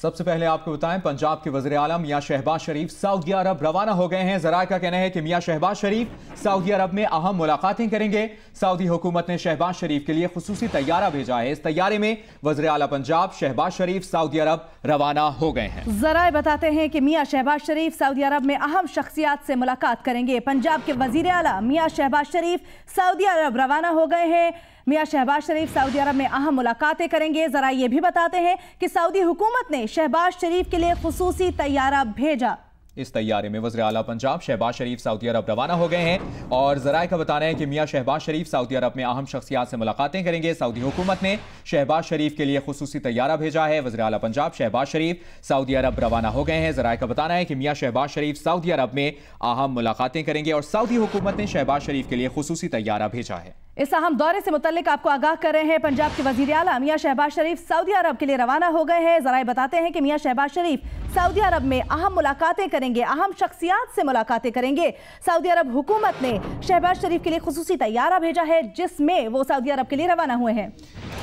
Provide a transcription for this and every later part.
सबसे पहले आपको बताएं, पंजाब के वज़ीर आला मियां शहबाज शरीफ सऊदी अरब रवाना हो गए हैं। ज़राए का कहना है कि मियां शहबाज शरीफ सऊदी अरब में अहम मुलाकातें करेंगे। सऊदी हुकूमत ने शहबाज शरीफ के लिए खुसूसी तैयारा भेजा है। इस तैयारे में वज़ीर आला पंजाब शहबाज शरीफ सऊदी अरब रवाना हो गए हैं। ज़राए बताते हैं कि मियां शहबाज शरीफ सऊदी अरब में अहम शख्सियात से मुलाकात करेंगे। पंजाब के वज़ीर आला मियां शहबाज शरीफ सऊदी अरब रवाना हो गए हैं। मियां शहबाज शरीफ सऊदी अरब में अहम मुलाकातें करेंगे। जरा ये भी बताते हैं कि सऊदी हुकूमत ने शहबाज शरीफ के लिए खुसूसी तैयारा भेजा। इस तैयारे में वज़ीर आला पंजाब शहबाज शरीफ सऊदी अरब रवाना हो गए हैं और ज़राए का बताना है कि मियां शहबाज शरीफ सऊदी अरब में अहम शख्सियात से मुलाकातें करेंगे। सऊदी हुकूमत ने शहबाज शरीफ के लिए खुसूसी तैयारा भेजा है। वज़ीर आला पंजाब शहबाज शरीफ सऊदी अरब रवाना हो गए हैं। ज़राए का बताना है कि मियां शहबाज शरीफ सऊदी अरब में अहम मुलाकातें करेंगे और सऊदी हुकूमत ने शहबाज शरीफ के लिए खुसूसी तैयारा भेजा है। इस अहम दौरे से मुतल्लिक आपको आगाह कर रहे हैं, पंजाब के वज़ीर आला मियां शहबाज शरीफ सऊदी अरब के लिए रवाना हो गए हैं। ज़राए बताते हैं कि मियां शहबाज शरीफ सऊदी अरब में अहम मुलाकातें करेंगे, अहम शख्सियात से मुलाकातें करेंगे। सऊदी अरब हुकूमत ने शहबाज शरीफ के लिए खुसूसी तैयारा भेजा है, जिसमें वो सऊदी अरब के लिए रवाना हुए हैं।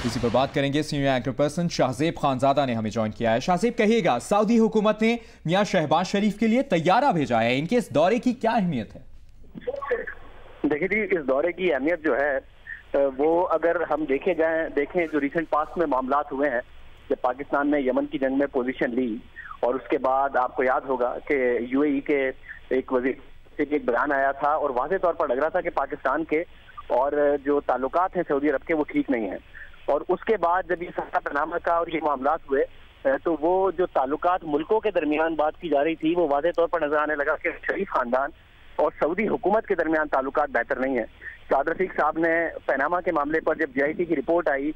इसी पर बात करेंगे, senior anchor person Shahzeb Khanzada ने हमें ज्वाइन किया है। शाहजेब, कहिएगा, सऊदी हुकूमत ने मियां शहबाज शरीफ के लिए तैयारा भेजा है, इनके इस दौरे की क्या अहमियत है? देखिए जी, इस दौरे की अहमियत जो है वो अगर हम देखें जो रिसेंट पास्ट में मामलात हुए हैं, जब पाकिस्तान ने यमन की जंग में पोजीशन ली और उसके बाद आपको याद होगा कि यूएई के एक वजीर से एक बयान आया था और वाज़े तौर पर लग रहा था कि पाकिस्तान के और जो ताल्लुकात हैं सऊदी अरब के वो ठीक नहीं हैं। और उसके बाद जब ये सारा पनामा का और ये मामलात हुए तो वो जो ताल्लुकात मुल्कों के दरमियान बात की जा रही थी वो वाज़े तौर पर नजर आने लगा कि शरीफ खानदान और सऊदी हुकूमत के दरमियान ताल्लुकात बेहतर नहीं है। साद रफीक साहब ने पनामा के मामले पर जब JIT की रिपोर्ट आई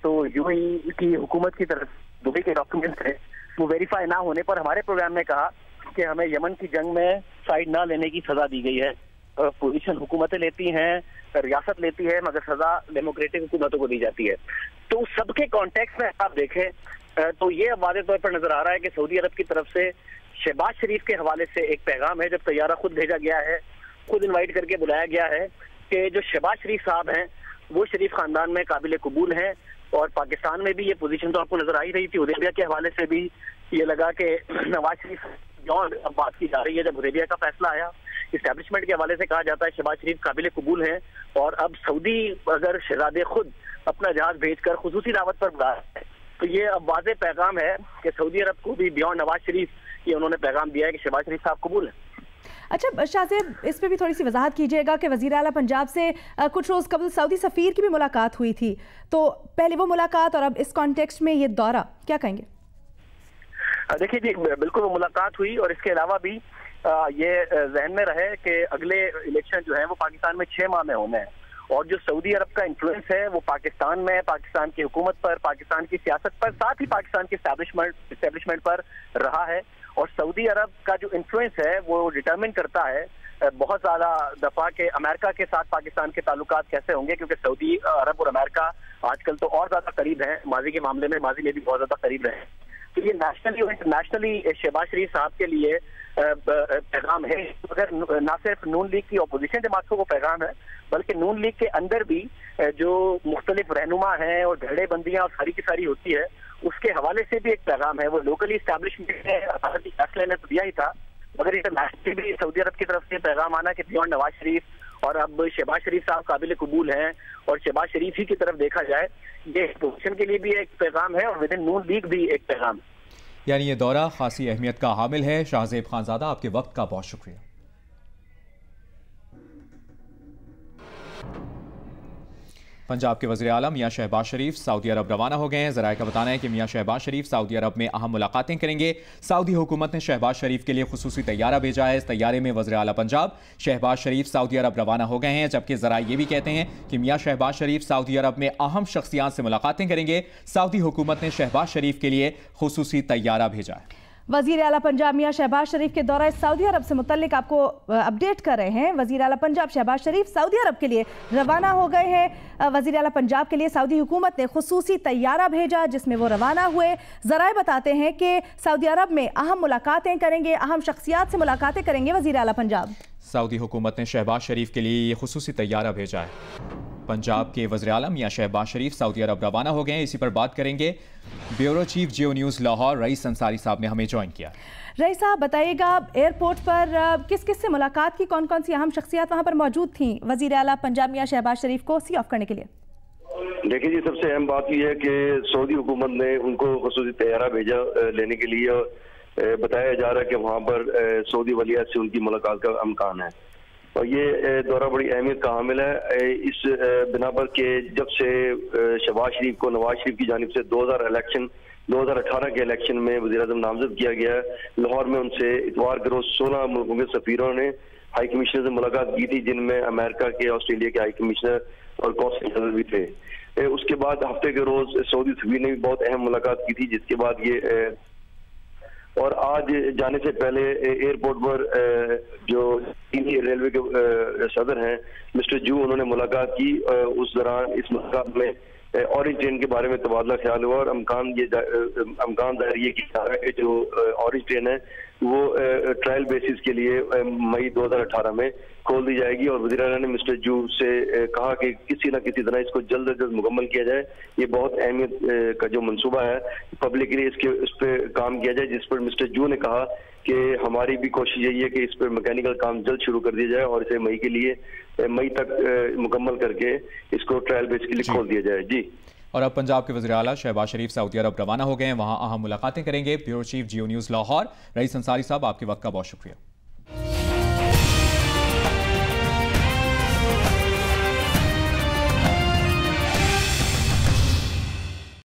तो यूएई की हुकूमत की तरफ दुबई के डॉक्यूमेंट्स थे, वो वेरीफाई ना होने पर हमारे प्रोग्राम में कहा कि हमें यमन की जंग में साइड ना लेने की सजा दी गई है। पोजीशन हुकूमतें लेती हैं, रियासत लेती है, मगर सजा डेमोक्रेटिक हुकूमतों को दी जाती है। तो सबके कॉन्टेक्स्ट में आप देखें तो ये अब वाज़े तौर पर नजर आ रहा है कि सऊदी अरब की तरफ से शहबाज शरीफ के हवाले से एक पैगाम है। जब तैयारा खुद भेजा गया है, खुद इन्वाइट करके बुलाया गया है कि जो शहबाज शरीफ साहब हैं वो शरीफ खानदान में काबिल कबूल हैं। और पाकिस्तान में भी ये पोजीशन तो आपको नजर आ ही रही थी। हुदैबिया के हवाले से भी ये लगा कि नवाज शरीफ अब बात की जा रही है। जब हुदैबिया का फैसला आया, इस्टेब्लिशमेंट के हवाले से कहा जाता है शहबाज शरीफ काबिल कबूल हैं। और अब सऊदी अगर शहजादे खुद अपना जहाज भेजकर खुसूसी दावत पर बुला रहे हैं तो ये अब वाज़े पैगाम है कि सऊदी अरब को भी बियॉन्ड नवाज शरीफ ये उन्होंने पैगाम दिया है कि शहबाज शरीफ साहब कबूल है। अच्छा शाहजेब, इस पे भी थोड़ी सी वजाहत कीजिएगा कि वज़ीर आला पंजाब से कुछ रोज़ कबल सऊदी सफ़ीर की भी मुलाकात हुई थी, तो पहले वो मुलाकात और अब इस कॉन्टेक्स्ट में ये दौरा, क्या कहेंगे? देखिए जी, बिल्कुल वो मुलाकात हुई और इसके अलावा भी ये जहन में रहे कि अगले इलेक्शन जो है वो पाकिस्तान में 6 माह में होने हैं और जो सऊदी अरब का इन्फ्लुएंस है वो पाकिस्तान में, पाकिस्तान की हुकूमत पर, पाकिस्तान की सियासत पर, साथ ही पाकिस्तान की इस्टेब्लिशमेंट पर रहा है। और सऊदी अरब का जो इन्फ्लुएंस है वो डिटरमिन करता है बहुत ज़्यादा दफ़ा के अमेरिका के साथ पाकिस्तान के ताल्लुकात कैसे होंगे, क्योंकि सऊदी अरब और अमेरिका आजकल तो और ज़्यादा करीब हैं। माजी के मामले में माजी में भी बहुत ज़्यादा करीब रहे। तो ये नेशनली और इंटरनेशनली शहबाज शरीफ साहब के लिए पैगाम है। अगर ना सिर्फ नून लीग की अपोजिशन जमातों को पैगाम है, बल्कि नून लीग के अंदर भी जो मुख्तलिफ रहनुमा हैं और धड़ेबंदियां और सारी की सारी होती है, उसके हवाले से भी एक पैगाम है। वो लोकली इस्टेब्लिशमेंट है, फैसले ने तो दिया ही था, मगर इंटरनेशनली भी सऊदी अरब की तरफ से पैगाम आना कि बियॉन्ड नवाज शरीफ और अब शहबाज शरीफ साहब काबिल कबूल हैं और शहबाज शरीफ ही की तरफ देखा जाए, ये पोजीशन के लिए भी एक पैगाम है और विद इन नून लीग भी एक पैगाम है। यानी ये दौरा खासी अहमियत का हामिल है। शाहजेब खानजादा, आपके वक्त का बहुत शुक्रिया। पंजाब के वज़ीर आला मियां शहबाज शरीफ सऊदी अरब रवाना हो गए हैं। ज़राए का बताना है कि मियां शहबाज शरीफ सऊदी अरब में अहम मुलाकातें करेंगे। सऊदी हुकूमत ने शहबाज शरीफ के लिए खुसूसी तैयारा भेजा है। इस तैयारे में वज़ीर आला पंजाब शहबाज शरीफ सऊदी अरब रवाना हो गए हैं, जबकि ज़राए ये भी कहते हैं कि मियां शहबाज शरीफ सऊदी अरब में अहम शख्सियात से मुलाकातें करेंगे। सऊदी हुकूमत ने शहबाज शरीफ के लिए खुसूसी तैयारा भेजा है। वज़ीर आला पंजाब मियां शहबाज शरीफ के दौरा सऊदी अरब से मुतल्लिक आपको अपडेट कर रहे हैं। वज़ीर आला पंजाब शहबाज शरीफ सऊदी अरब के लिए रवाना हो गए हैं। वज़ीर आला पंजाब के लिए सऊदी हुकूमत ने खुसूसी तैयारा भेजा, जिसमें वो रवाना हुए। ज़राए बताते हैं कि सऊदी अरब में अहम मुलाकातें करेंगे, अहम शख्सियात से मुलाकातें करेंगे वज़ीर आला पंजाब। सऊदी हुकूमत ने शहबाज शरीफ के लिए ये खुसूसी तैयारा भेजा है। पंजाब के वज़ीर आला मियां शहबाज शरीफ सऊदी अरब रवाना हो गए हैं। इसी पर बात करेंगे। ब्यूरो चीफ जियो न्यूज़ लाहौर रईस अंसारी साहब ने हमें ज्वाइन किया। रईस साहब बताइएगा, एयरपोर्ट पर किस किस से मुलाकात की, कौन कौन सी अहम शख्सियात वहां पर मौजूद थी वज़ीर आला पंजाब मियां शहबाज शरीफ को सी ऑफ करने के लिए? देखिए जी, सबसे अहम बात यह है कि सऊदी हुकूमत ने उनको खुसूसी तैयारा भेजा लेने के लिए। बताया जा रहा है कि वहाँ पर सऊदी वलियत से उनकी मुलाकात का अमकान है और ये दौरा बड़ी अहमियत का हामिल है। इस बिना पर के जब से शहबाज शरीफ को नवाज शरीफ की जानिब से 2018 के इलेक्शन में वज़ीर-ए-आज़म नामजद किया गया, लाहौर में उनसे इतवार के रोज 16 मुल्कों के सफीरों ने हाई कमिश्नर से मुलाकात की थी, जिनमें अमेरिका के, ऑस्ट्रेलिया के हाई कमिश्नर और कौंसल जनरल भी थे। उसके बाद हफ्ते के रोज सऊदी सफीर ने भी बहुत अहम मुलाकात की थी, जिसके बाद ये और आज जाने से पहले एयरपोर्ट पर जो इंडियन रेलवे के सदर हैं मिस्टर जू, उन्होंने मुलाकात की। उस दौरान इस मुलाकात में ऑरेंज ट्रेन के बारे में तबादला ख्याल हुआ और अमकान जाहिर ये किया कि जो ऑरेंज ट्रेन है वो ट्रायल बेसिस के लिए मई 2018 में खोल दी जाएगी और वज़ीर आला ने मिस्टर जू से कहा कि किसी न किसी तरह इसको जल्द से जल्द मुकम्मल किया जाए। ये बहुत अहमियत का जो मंसूबा है पब्लिकली इस पर काम किया जाए, जिस पर मिस्टर जू ने कहा कि हमारी भी कोशिश यही है कि इस पर मैकेनिकल काम जल्द शुरू कर दिया जाए और इसे मई तक मुकम्मल करके इसको ट्रायल बेस के लिए खोल दिया जाए। जी। और अब पंजाब के वज़ीर आला शहबाज शरीफ सऊदी अरब रवाना हो गए हैं, वहां अहम मुलाकातें करेंगे। ब्यूरो चीफ जियो न्यूज़ लाहौर रईस अंसारी साहब, आपके वक्त का बहुत शुक्रिया।